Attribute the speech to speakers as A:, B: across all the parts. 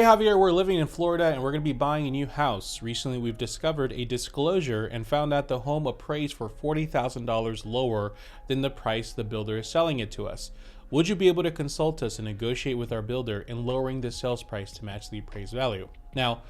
A: Hey Javier, we're living in Florida and we're going to be buying a new house. Recently we've discovered a disclosure and found out the home appraised for $40,000 lower than the price the builder is selling it to us. Would you be able to consult us and negotiate with our builder in lowering the sales price to match the appraised value? Now,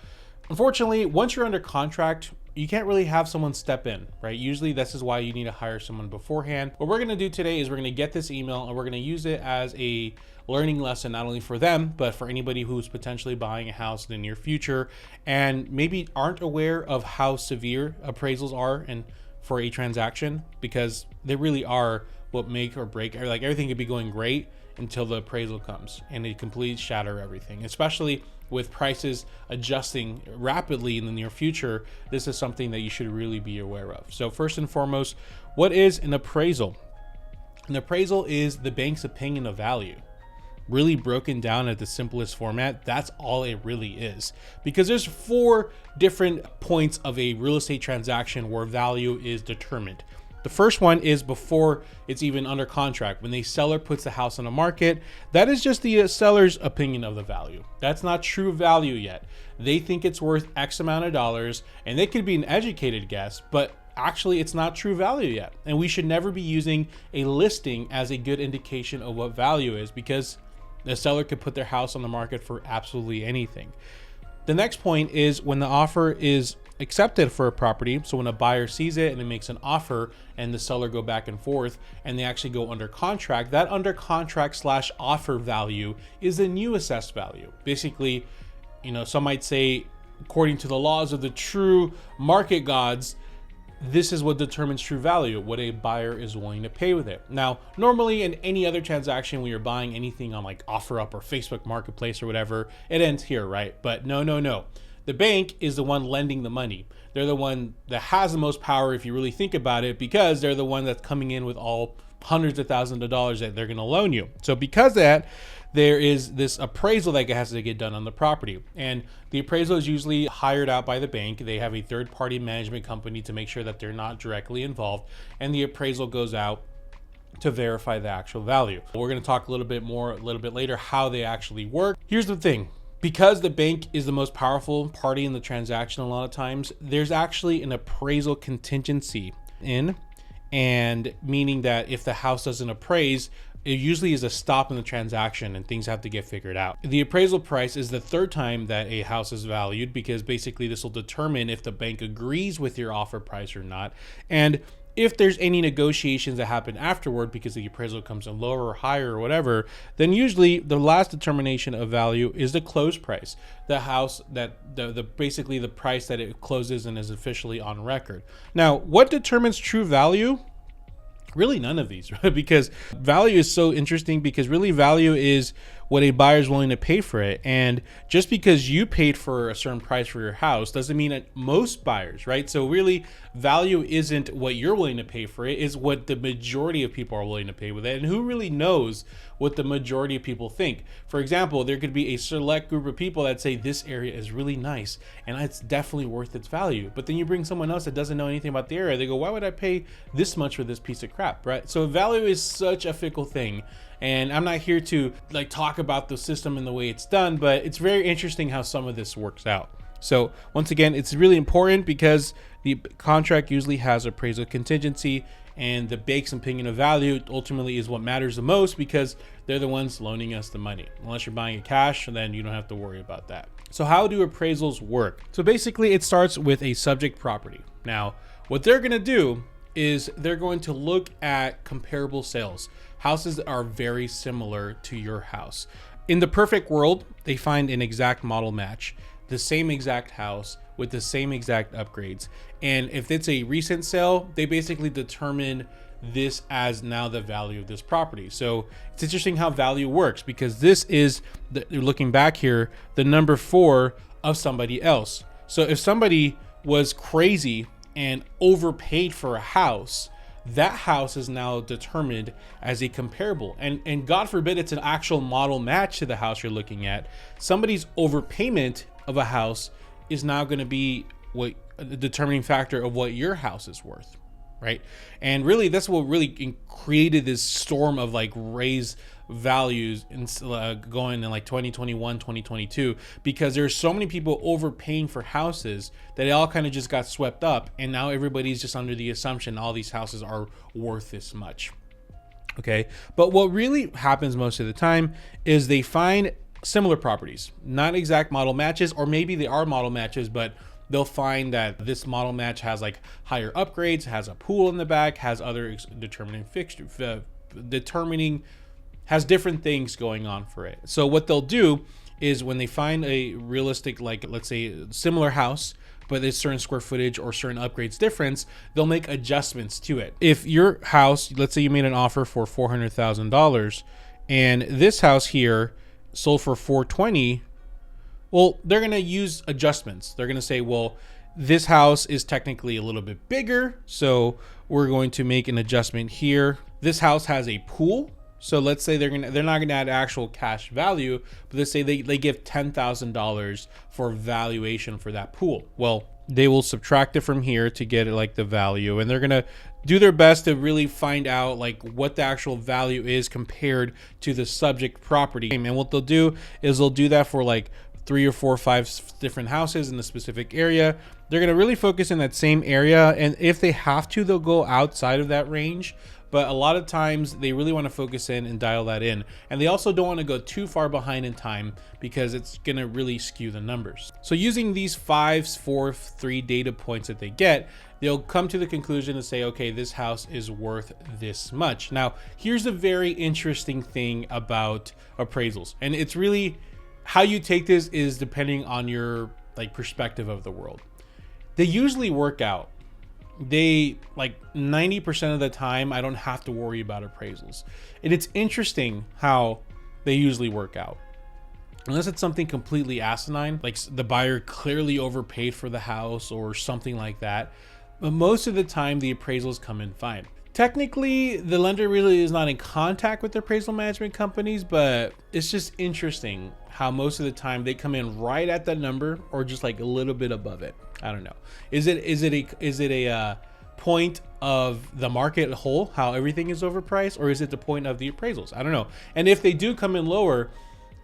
A: unfortunately, once you're under contract, you can't really have someone step in, right? Usually this is why you need to hire someone beforehand. What we're gonna do today is we're gonna get this email and we're gonna use it as a learning lesson, not only for them, but for anybody who's potentially buying a house in the near future and maybe aren't aware of how severe appraisals are and for a transaction, because they really are what make or break. Like, everything could be going great until the appraisal comes and it completely shatter everything, especially with prices adjusting rapidly in the near future. This is something that you should really be aware of. So first and foremost, what is an appraisal? An appraisal is the bank's opinion of value. Really broken down at the simplest format, that's all it really is. Because there's 4 different points of a real estate transaction where value is determined. The first one is before it's even under contract. When the seller puts the house on the market, that is just the seller's opinion of the value. That's not true value yet. They think it's worth X amount of dollars, and they could be an educated guess, but actually it's not true value yet. And we should never be using a listing as a good indication of what value is, because the seller could put their house on the market for absolutely anything. The next point is when the offer is accepted for a property. So when a buyer sees it and it makes an offer and the seller go back and forth and they actually go under contract, that under contract / offer value is the new assessed value. Basically, some might say, according to the laws of the true market gods, this is what determines true value, what a buyer is willing to pay with it. Now, normally in any other transaction, when you're buying anything on like OfferUp or Facebook Marketplace or whatever, it ends here, right? But no. The bank is the one lending the money. They're the one that has the most power if you really think about it, because they're the one that's coming in with all hundreds of thousands of dollars that they're going to loan you. So because of that, there is this appraisal that has to get done on the property. And the appraisal is usually hired out by the bank. They have a third-party management company to make sure that they're not directly involved. And the appraisal goes out to verify the actual value. We're going to talk a little bit later how they actually work. Here's the thing. Because the bank is the most powerful party in the transaction, a lot of times, there's actually an appraisal contingency and meaning that if the house doesn't appraise, it usually is a stop in the transaction and things have to get figured out. The appraisal price is the third time that a house is valued, because basically this will determine if the bank agrees with your offer price or not. And if there's any negotiations that happen afterward because the appraisal comes in lower or higher or whatever, then usually the last determination of value is the close price. The house that basically the price that it closes and is officially on record. Now, what determines true value? Really none of these, right? Because value is so interesting, because really value is what a buyer is willing to pay for it. And just because you paid for a certain price for your house doesn't mean that most buyers, right? So really value isn't what you're willing to pay for it, is what the majority of people are willing to pay with it. And who really knows what the majority of people think? For example, there could be a select group of people that say this area is really nice and it's definitely worth its value. But then you bring someone else that doesn't know anything about the area. They go, why would I pay this much for this piece of crap, right? So value is such a fickle thing. And I'm not here to talk about the system and the way it's done, but it's very interesting how some of this works out. So once again, it's really important because the contract usually has appraisal contingency, and the bank's opinion of value ultimately is what matters the most, because they're the ones loaning us the money. Unless you're buying it cash, then you don't have to worry about that. So how do appraisals work? So basically it starts with a subject property. Now, what they're going to do is they're going to look at comparable sales. Houses that are very similar to your house. In the perfect world, they find an exact model match, the same exact house with the same exact upgrades. And if it's a recent sale, they basically determine this as now the value of this property. So it's interesting how value works, because this is, looking back here, the number 4 of somebody else. So if somebody was crazy and overpaid for a house, that house is now determined as a comparable. And God forbid it's an actual model match to the house you're looking at. Somebody's overpayment of a house is now going to be what the determining factor of what your house is worth. right? And really, that's what really created this storm of like raised values in, going in like 2021, 2022, because there's so many people overpaying for houses that it all kind of just got swept up. And now everybody's just under the assumption all these houses are worth this much. Okay. But what really happens most of the time is they find similar properties, not exact model matches, or maybe they are model matches, but they'll find that this model match has like higher upgrades, has a pool in the back, has other determining fixture, has different things going on for it. So what they'll do is when they find a realistic, like let's say similar house, but there's certain square footage or certain upgrades difference, they'll make adjustments to it. If your house, let's say you made an offer for $400,000 and this house here sold for $420,000, well, they're going to use adjustments. They're going to say, well, this house is technically a little bit bigger, so we're going to make an adjustment here. This house has a pool. So let's say they're not gonna add actual cash value, but let's say they give $10,000 for valuation for that pool. Well, they will subtract it from here to get it like the value, and they're gonna do their best to really find out like what the actual value is compared to the subject property. And what they'll do is they'll do that for like 3 or 4 or 5 different houses in a specific area. They're gonna really focus in that same area, and if they have to, they'll go outside of that range. But a lot of times they really want to focus in and dial that in. And they also don't want to go too far behind in time because it's going to really skew the numbers. So using these 5, 4, 3 data points that they get, they'll come to the conclusion to say, okay, this house is worth this much. Now, here's a very interesting thing about appraisals. And it's really how you take this is depending on your like perspective of the world. They usually work out. They like 90% of the time, I don't have to worry about appraisals. And it's interesting how they usually work out. Unless it's something completely asinine, like the buyer clearly overpaid for the house or something like that. But most of the time, the appraisals come in fine. Technically, the lender really is not in contact with the appraisal management companies, but it's just interesting how most of the time they come in right at that number or just like a little bit above it. I don't know. Is it a point of the market as a whole, how everything is overpriced, or is it the point of the appraisals? I don't know. And if they do come in lower,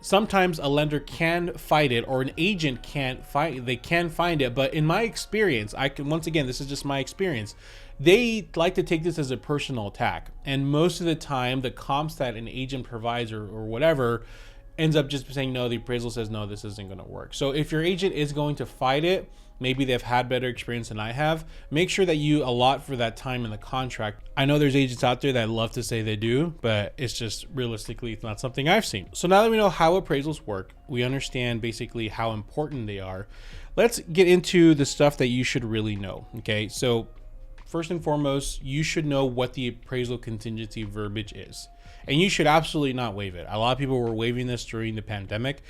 A: sometimes a lender can fight it, or an agent can't fight. They can find it, but in my experience, once again, this is just my experience. They like to take this as a personal attack, and most of the time, the comps that an agent provides or whatever ends up just saying no. The appraisal says no, this isn't going to work. So if your agent is going to fight it, maybe they've had better experience than I have. Make sure that you allot for that time in the contract. I know there's agents out there that love to say they do, but it's just realistically, it's not something I've seen. So now that we know how appraisals work, we understand basically how important they are. Let's get into the stuff that you should really know. Okay, so first and foremost, you should know what the appraisal contingency verbiage is. And you should absolutely not waive it. A lot of people were waiving this during the pandemic.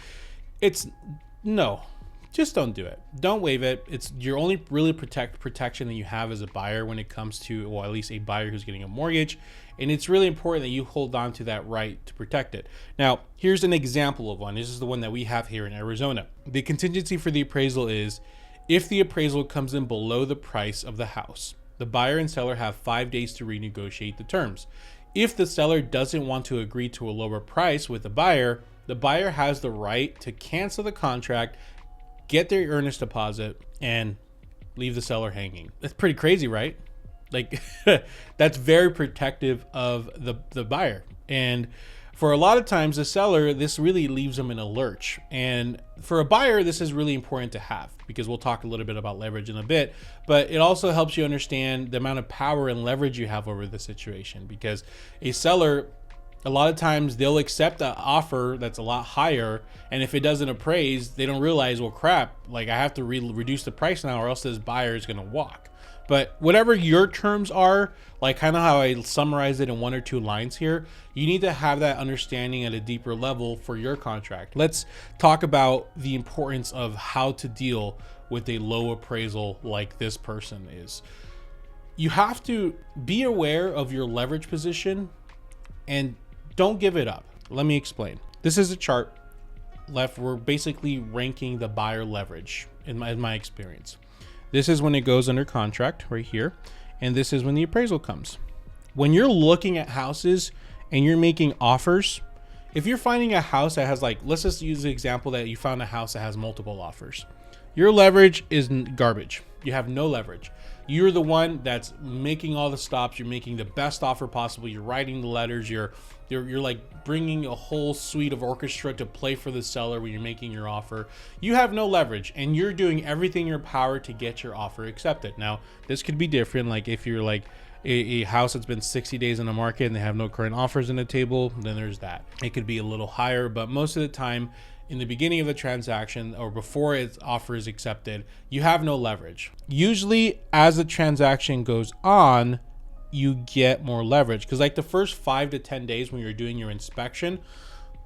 A: No. Just don't do it. Don't waive it. It's your only really protection that you have as a buyer when it comes to, well, at least a buyer who's getting a mortgage. And it's really important that you hold on to that right to protect it. Now, here's an example of one. This is the one that we have here in Arizona. The contingency for the appraisal is if the appraisal comes in below the price of the house, the buyer and seller have 5 days to renegotiate the terms. If the seller doesn't want to agree to a lower price with the buyer has the right to cancel the contract, get their earnest deposit, and leave the seller hanging. That's pretty crazy, right? Like that's very protective of the buyer. And for a lot of times the seller, this really leaves them in a lurch. And for a buyer, this is really important to have because we'll talk a little bit about leverage in a bit, but it also helps you understand the amount of power and leverage you have over the situation, because a seller, a lot of times they'll accept an offer that's a lot higher, and if it doesn't appraise, they don't realize, well, crap, like I have to reduce the price now or else this buyer is going to walk. But whatever your terms are, like kind of how I summarize it in 1 or 2 lines here, you need to have that understanding at a deeper level for your contract. Let's talk about the importance of how to deal with a low appraisal like this person is. You have to be aware of your leverage position and don't give it up. Let me explain. This is a chart left. We're basically ranking the buyer leverage in my experience. This is when it goes under contract right here. And this is when the appraisal comes. When you're looking at houses and you're making offers, if you're finding a house that has, like, let's just use the example that you found a house that has multiple offers. Your leverage is garbage. You have no leverage. You're the one that's making all the stops. You're making the best offer possible. You're writing the letters. You're like bringing a whole suite of orchestra to play for the seller when you're making your offer. You have no leverage, and you're doing everything in your power to get your offer accepted. Now, this could be different. Like if you're like a house that's been 60 days in the market and they have no current offers on the table, then there's that. It could be a little higher, but most of the time, in the beginning of the transaction or before its offer is accepted, you have no leverage. Usually as the transaction goes on, you get more leverage, because like the first 5 to 10 days when you're doing your inspection,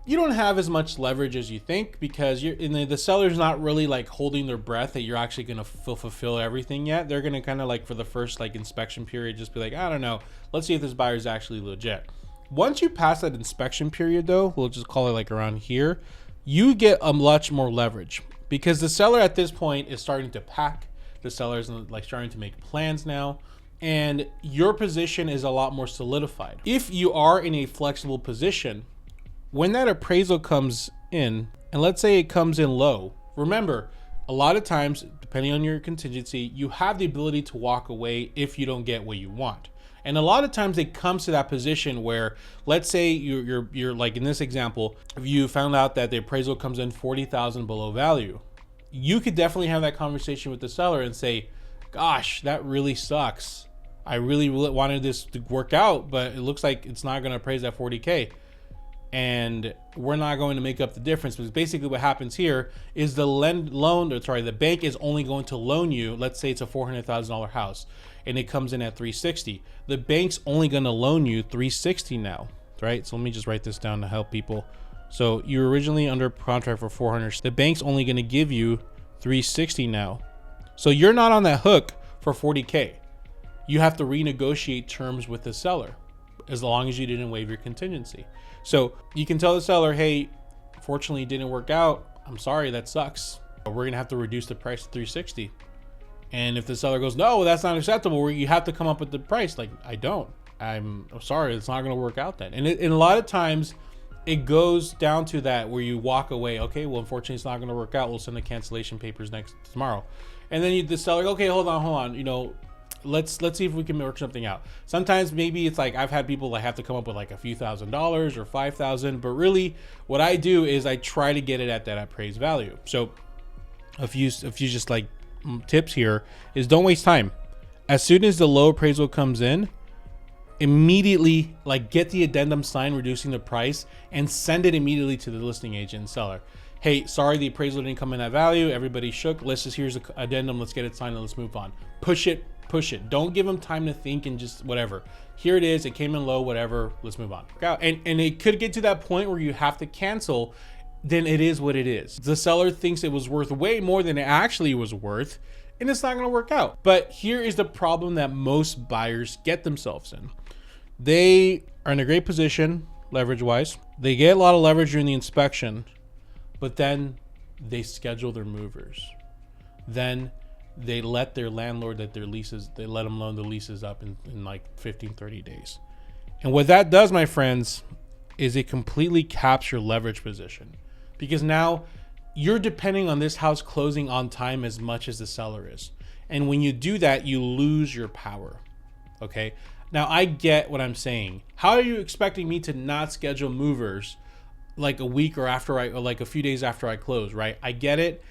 A: you don't have as much leverage as you think, because the seller's not really like holding their breath that you're actually going to fulfill everything yet. They're going to kind of like for the first like inspection period just be like, I don't know, let's see if this buyer is actually legit. Once you pass that inspection period though, we'll just call it like around here, you get a much more leverage, because the seller at this point is starting to pack. The seller's like starting to make plans now, and your position is a lot more solidified. If you are in a flexible position, when that appraisal comes in, and let's say it comes in low, remember, a lot of times, depending on your contingency, you have the ability to walk away if you don't get what you want. And a lot of times it comes to that position where, let's say you're like in this example, if you found out that the appraisal comes in 40,000 below value, you could definitely have that conversation with the seller and say, gosh, that really sucks. I really wanted this to work out, but it looks like it's not going to appraise at 40K. And we're not going to make up the difference, because basically what happens here is the bank is only going to loan you, let's say it's a $400,000 house and it comes in at 360. The bank's only going to loan you 360 now, right? So let me just write this down to help people. So you're originally under contract for 400. The bank's only going to give you 360 now. So you're not on that hook for 40K. You have to renegotiate terms with the seller as long as you didn't waive your contingency. So you can tell the seller, hey, fortunately it didn't work out. I'm sorry, that sucks. We're going to have to reduce the price to 360. And if the seller goes, no, that's not acceptable, you have to come up with the price. Like, I'm sorry, it's not going to work out then. And a lot of times it goes down to that where you walk away. Okay, well, unfortunately, it's not going to work out. We'll send the cancellation papers tomorrow. And then the seller, okay, hold on. You know, let's see if we can work something out. Sometimes maybe it's like I've had people like have to come up with like a few $1,000s or $5,000, but really what I do is I try to get it at that appraised value. So if you just like tips here is don't waste time. As soon as the low appraisal comes in, immediately like get the addendum signed reducing the price and send it immediately to the listing agent and seller. Hey, sorry, the appraisal didn't come in that value. Everybody shook. Here's the addendum. Let's get it signed and let's move on. Push it. Don't give them time to think and just whatever. Here it is. It came in low, whatever. Let's move on. And it could get to that point where you have to cancel. Then it is what it is. The seller thinks it was worth way more than it actually was worth, and it's not going to work out. But here is the problem that most buyers get themselves in. They are in a great position, leverage-wise. They get a lot of leverage during the inspection, but then they schedule their movers. Then they let their landlord they let them loan the leases up in like 15, 30 days. And what that does, my friends, is it completely caps your leverage position, because now you're depending on this house closing on time as much as the seller is. And when you do that, you lose your power. Okay. Now I get what I'm saying. How are you expecting me to not schedule movers like a week or like a few days after I close, right? I get it.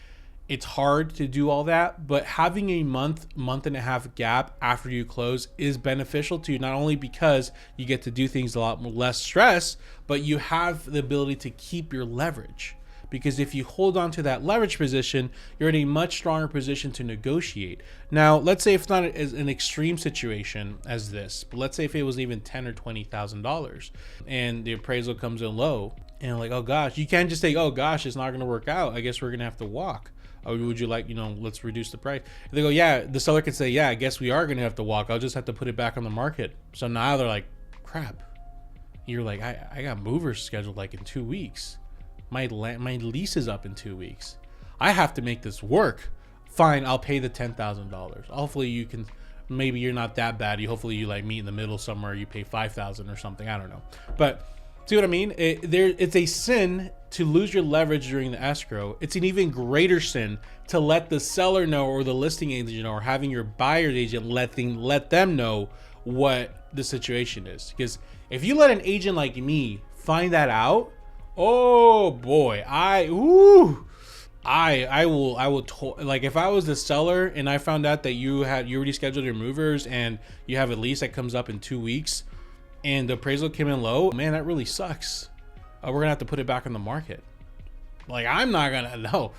A: It's hard to do all that, but having a month and a half gap after you close is beneficial to you, not only because you get to do things a lot more less stress, but you have the ability to keep your leverage. Because if you hold on to that leverage position, you're in a much stronger position to negotiate. Now, let's say if it's not as an extreme situation as this, but let's say if it was even $10,000 or $20,000 and the appraisal comes in low and like, oh gosh, you can't just say, oh gosh, it's not going to work out. I guess we're going to have to walk. Or would you like, let's reduce the price? If they go, yeah, the seller could say, yeah, I guess we are going to have to walk. I'll just have to put it back on the market. So now they're like, crap. You're like, I got movers scheduled like in 2 weeks. My lease is up in 2 weeks. I have to make this work. Fine, I'll pay the $10,000. Hopefully you can maybe you're not that bad. Hopefully you like meet in the middle somewhere. You pay 5,000 or something. I don't know. But see what I mean? It's a sin to lose your leverage during the escrow. It's an even greater sin to let the seller know, or the listing agent know, or having your buyer's agent let them know what the situation is. Because if you let an agent like me find that out, oh boy, I will like, if I was the seller and I found out that you already scheduled your movers and you have a lease that comes up in 2 weeks and the appraisal came in low, man, that really sucks. We're gonna have to put it back on the market. Like, I'm not gonna know.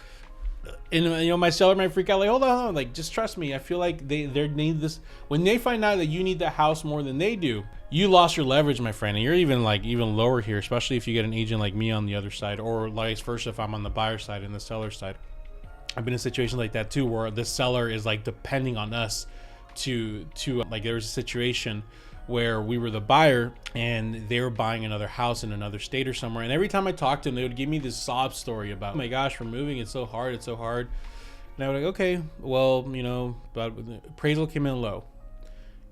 A: And you know, my seller might freak out, like, hold on, like, just trust me. I feel like they need this. When they find out that you need the house more than they do, you lost your leverage, my friend. And you're even lower here, especially if you get an agent like me on the other side, or vice versa if I'm on the buyer side and the seller side. I've been in situations like that too, where the seller is like depending on us to like, there was a situation where we were the buyer and they were buying another house in another state or somewhere. And every time I talked to them, they would give me this sob story about, oh my gosh, we're moving. It's so hard. It's so hard. And I was like, okay, well, you know, but the appraisal came in low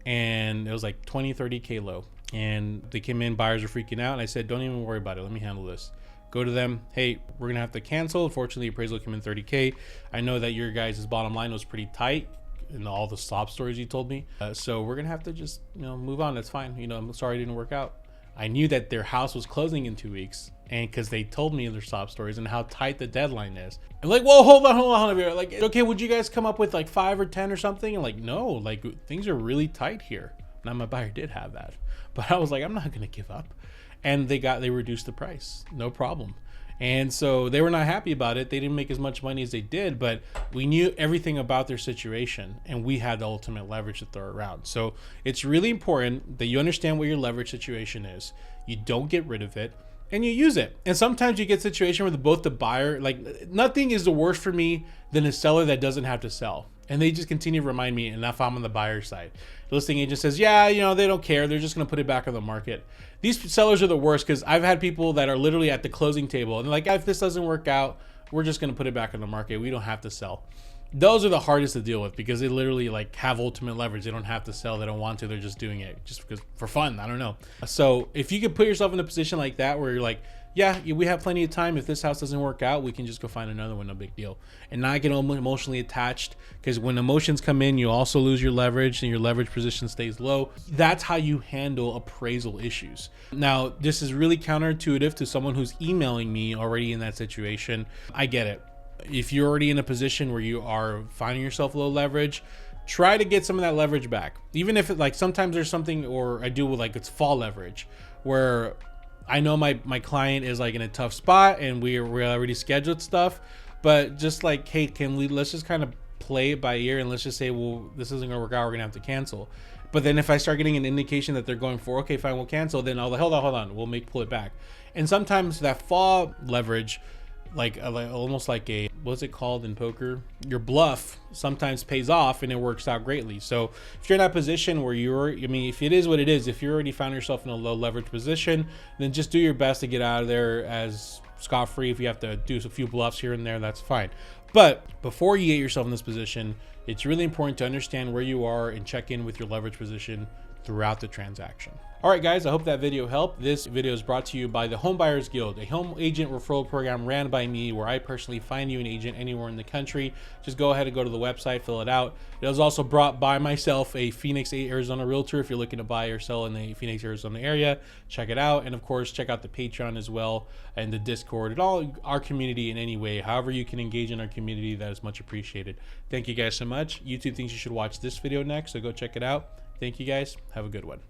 A: and it was like 20, 30K low. And they came in, buyers were freaking out. And I said, don't even worry about it. Let me handle this. Go to them. Hey, we're going to have to cancel. Unfortunately, appraisal came in 30K. I know that your guys' bottom line was pretty tight in all the sob stories you told me. So we're gonna have to just, you know, move on. That's fine. You know, I'm sorry it didn't work out. I knew that their house was closing in 2 weeks, and because they told me their sob stories and how tight the deadline is. I'm like, whoa, hold on. Like, okay, would you guys come up with like 5 or 10 or something? And like, no, like, things are really tight here. Now my buyer did have that, but I was like, I'm not gonna give up. And they reduced the price, no problem. And so they were not happy about it. They didn't make as much money as they did, but we knew everything about their situation and we had the ultimate leverage to throw around. So it's really important that you understand what your leverage situation is. You don't get rid of it and you use it. And sometimes you get a situation where both the buyer, like, nothing is the worst for me than a seller that doesn't have to sell. And they just continue to remind me, and if I'm on the buyer side, the listing agent says, yeah, you know, they don't care. They're just going to put it back on the market. These sellers are the worst, because I've had people that are literally at the closing table and they're like, if this doesn't work out, we're just going to put it back on the market. We don't have to sell. Those are the hardest to deal with, because they literally like have ultimate leverage. They don't have to sell. They don't want to. They're just doing it just because for fun. I don't know. So if you could put yourself in a position like that, where you're like, yeah, we have plenty of time. If this house doesn't work out, we can just go find another one. No big deal. And not get emotionally attached, because when emotions come in, you also lose your leverage and your leverage position stays low. That's how you handle appraisal issues. Now, this is really counterintuitive to someone who's emailing me already in that situation. I get it. If you're already in a position where you are finding yourself low leverage, try to get some of that leverage back. Even if it, like, sometimes there's something, or I do with like, it's fall leverage, where I know my client is like in a tough spot and we already scheduled stuff, but just like, hey, let's just kind of play it by ear and let's just say, well, this isn't gonna work out, we're gonna have to cancel. But then if I start getting an indication that they're going for, okay, fine, we'll cancel, then I'll hold on, we'll pull it back. And sometimes that fall leverage, like almost like a, what's it called in poker? Your bluff sometimes pays off and it works out greatly. So if you're in that position where if it is what it is, if you already found yourself in a low leverage position, then just do your best to get out of there as scot-free. If you have to do a few bluffs here and there, that's fine. But before you get yourself in this position, it's really important to understand where you are and check in with your leverage position throughout the transaction. All right, guys, I hope that video helped. This video is brought to you by the Home Buyers Guild, a home agent referral program ran by me, where I personally find you an agent anywhere in the country. Just go ahead and go to the website, fill it out. It was also brought by myself, a Phoenix, Arizona realtor. If you're looking to buy or sell in the Phoenix, Arizona area, check it out. And of course, check out the Patreon as well, and the Discord, and all our community in any way. However you can engage in our community, that is much appreciated. Thank you guys so much. YouTube thinks you should watch this video next, so go check it out. Thank you guys. Have a good one.